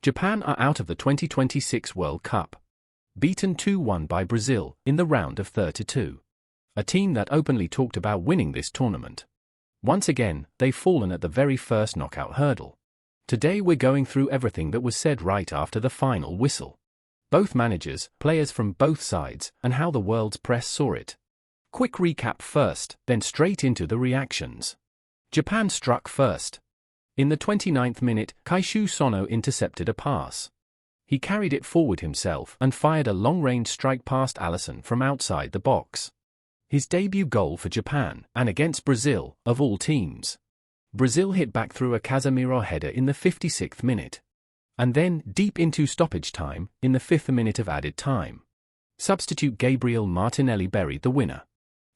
Japan are out of the 2026 World Cup. Beaten 2-1 by Brazil in the round of 32. A team that openly talked about winning this tournament. Once again, they've fallen at the very first knockout hurdle. Today we're going through everything that was said right after the final whistle. Both managers, players from both sides, and how the world's press saw it. Quick recap first, then straight into the reactions. Japan struck first. In the 29th minute, Kaishu Sano intercepted a pass. He carried it forward himself and fired a long-range strike past Alisson from outside the box. His debut goal for Japan, and against Brazil, of all teams. Brazil hit back through a Casemiro header in the 56th minute. And then, deep into stoppage time, in the 5th minute of added time. Substitute Gabriel Martinelli buried the winner.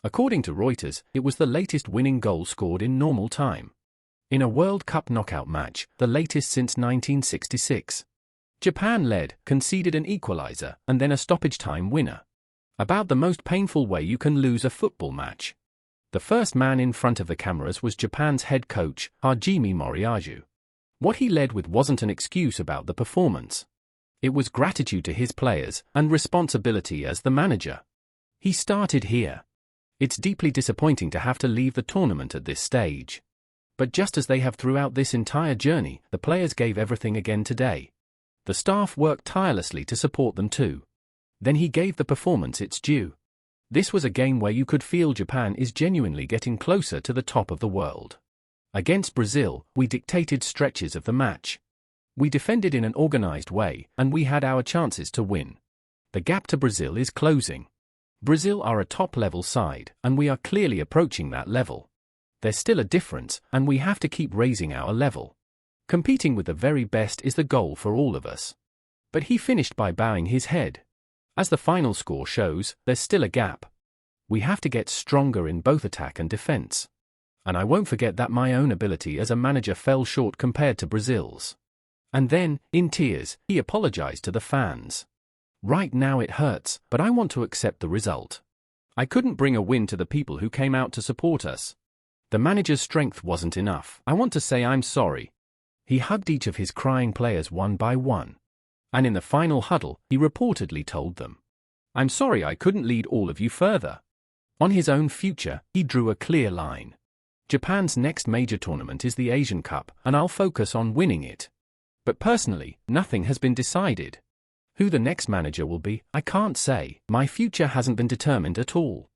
According to Reuters, it was the latest winning goal scored in normal time. In a World Cup knockout match, the latest since 1966. Japan led, conceded an equalizer, and then a stoppage time winner. About the most painful way you can lose a football match. The first man in front of the cameras was Japan's head coach, Hajime Moriyasu. What he led with wasn't an excuse about the performance. It was gratitude to his players, and responsibility as the manager. He started here. It's deeply disappointing to have to leave the tournament at this stage. But just as they have throughout this entire journey, the players gave everything again today. The staff worked tirelessly to support them too. Then he gave the performance its due. This was a game where you could feel Japan is genuinely getting closer to the top of the world. Against Brazil, we dictated stretches of the match. We defended in an organized way, and we had our chances to win. The gap to Brazil is closing. Brazil are a top-level side, and we are clearly approaching that level. There's still a difference, and we have to keep raising our level. Competing with the very best is the goal for all of us. But he finished by bowing his head. As the final score shows, there's still a gap. We have to get stronger in both attack and defense. And I won't forget that my own ability as a manager fell short compared to Brazil's. And then, in tears, he apologized to the fans. Right now it hurts, but I want to accept the result. I couldn't bring a win to the people who came out to support us. The manager's strength wasn't enough. I want to say I'm sorry. He hugged each of his crying players one by one. And in the final huddle, he reportedly told them, "I'm sorry I couldn't lead all of you further." On his own future, he drew a clear line. Japan's next major tournament is the Asian Cup, and I'll focus on winning it. But personally, nothing has been decided. Who the next manager will be, I can't say. My future hasn't been determined at all.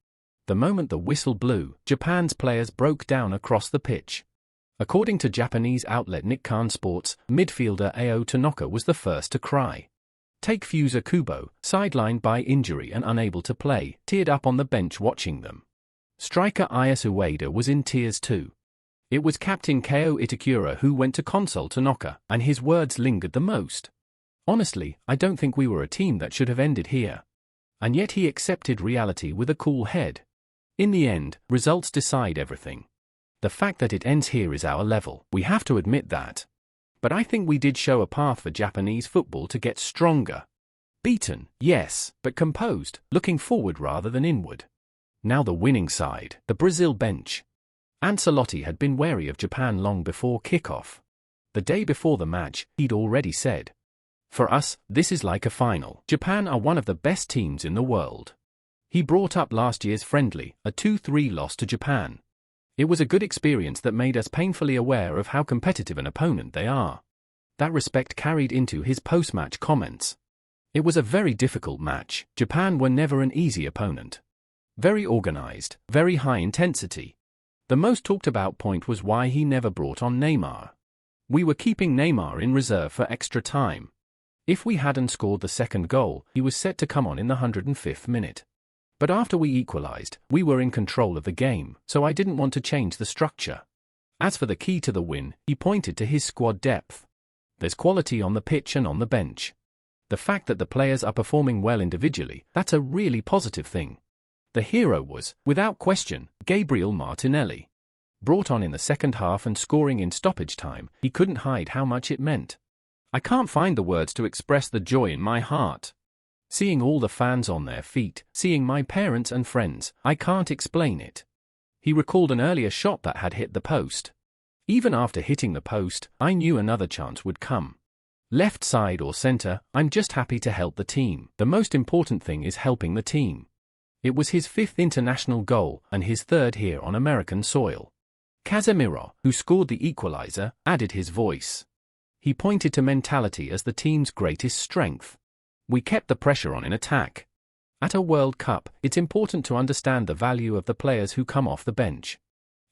The moment the whistle blew, Japan's players broke down across the pitch. According to Japanese outlet Nikkan Sports, midfielder Ao Tanaka was the first to cry. Take Fusa Kubo, sidelined by injury and unable to play, teared up on the bench watching them. Striker Ayasu Ueda was in tears too. It was captain Ko Itakura who went to console Tanaka, and his words lingered the most. Honestly, I don't think we were a team that should have ended here. And yet he accepted reality with a cool head. In the end, results decide everything. The fact that it ends here is our level. We have to admit that. But I think we did show a path for Japanese football to get stronger. Beaten, yes, but composed, looking forward rather than inward. Now the winning side, the Brazil bench. Ancelotti had been wary of Japan long before kickoff. The day before the match, he'd already said, "For us, this is like a final. Japan are one of the best teams in the world." He brought up last year's friendly, a 2-3 loss to Japan. It was a good experience that made us painfully aware of how competitive an opponent they are. That respect carried into his post-match comments. It was a very difficult match. Japan were never an easy opponent. Very organized, very high intensity. The most talked about point was why he never brought on Neymar. We were keeping Neymar in reserve for extra time. If we hadn't scored the second goal, he was set to come on in the 105th minute. But after we equalized, we were in control of the game, so I didn't want to change the structure. As for the key to the win, he pointed to his squad depth. There's quality on the pitch and on the bench. The fact that the players are performing well individually, that's a really positive thing. The hero was, without question, Gabriel Martinelli. Brought on in the second half and scoring in stoppage time, he couldn't hide how much it meant. I can't find the words to express the joy in my heart. Seeing all the fans on their feet, seeing my parents and friends, I can't explain it. He recalled an earlier shot that had hit the post. Even after hitting the post, I knew another chance would come. Left side or center, I'm just happy to help the team. The most important thing is helping the team. It was his 5th international goal and his 3rd here on American soil. Casemiro, who scored the equalizer, added his voice. He pointed to mentality as the team's greatest strength. We kept the pressure on in attack. At a World Cup, it's important to understand the value of the players who come off the bench.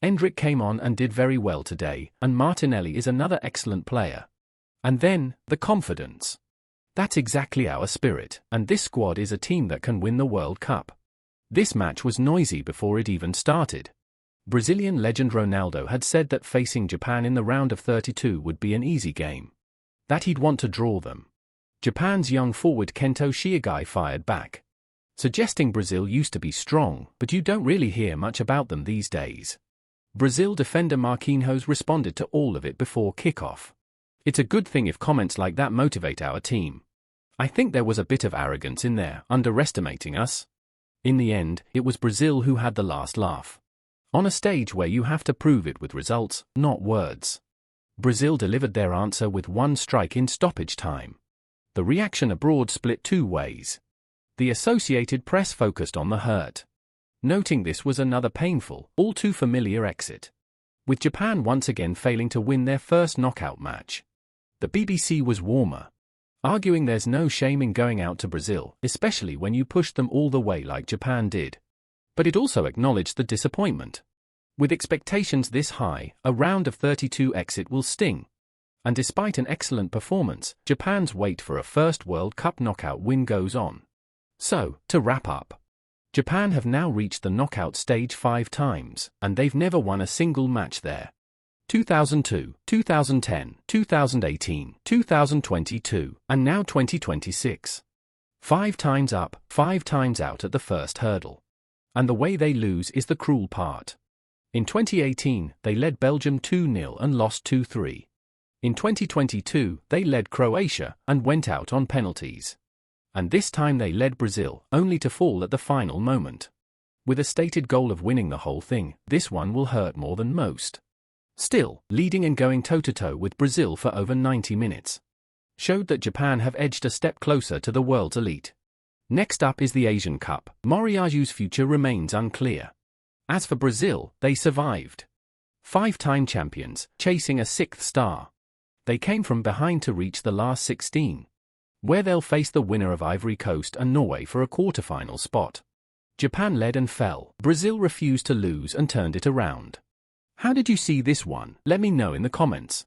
Endrick came on and did very well today, and Martinelli is another excellent player. And then, the confidence. That's exactly our spirit, and this squad is a team that can win the World Cup. This match was noisy before it even started. Brazilian legend Ronaldo had said that facing Japan in the round of 32 would be an easy game. That he'd want to draw them. Japan's young forward Kento Shiogai fired back, suggesting Brazil used to be strong, but you don't really hear much about them these days. Brazil defender Marquinhos responded to all of it before kickoff. It's a good thing if comments like that motivate our team. I think there was a bit of arrogance in there, underestimating us. In the end, it was Brazil who had the last laugh. On a stage where you have to prove it with results, not words. Brazil delivered their answer with 1 strike in stoppage time. The reaction abroad split 2 ways. The Associated Press focused on the hurt, noting this was another painful, all too familiar exit, with Japan once again failing to win their first knockout match. The BBC was warmer, arguing there's no shame in going out to Brazil, especially when you pushed them all the way like Japan did. But it also acknowledged the disappointment. With expectations this high, a round of 32 exit will sting. And despite an excellent performance, Japan's wait for a first World Cup knockout win goes on. So, to wrap up, Japan have now reached the knockout stage 5 times, and they've never won a single match there. 2002, 2010, 2018, 2022, and now 2026. 5 times up, 5 times out at the first hurdle. And the way they lose is the cruel part. In 2018, they led Belgium 2-0 and lost 2-3. In 2022, they led Croatia and went out on penalties. And this time they led Brazil, only to fall at the final moment. With a stated goal of winning the whole thing, this one will hurt more than most. Still, leading and going toe-to-toe with Brazil for over 90 minutes showed that Japan have edged a step closer to the world's elite. Next up is the Asian Cup. Moriyasu's future remains unclear. As for Brazil, they survived. 5-time champions, chasing a 6th star. They came from behind to reach the last 16, where they'll face the winner of Ivory Coast and Norway for a quarter-final spot. Japan led and fell. Brazil refused to lose and turned it around. How did you see this one? Let me know in the comments.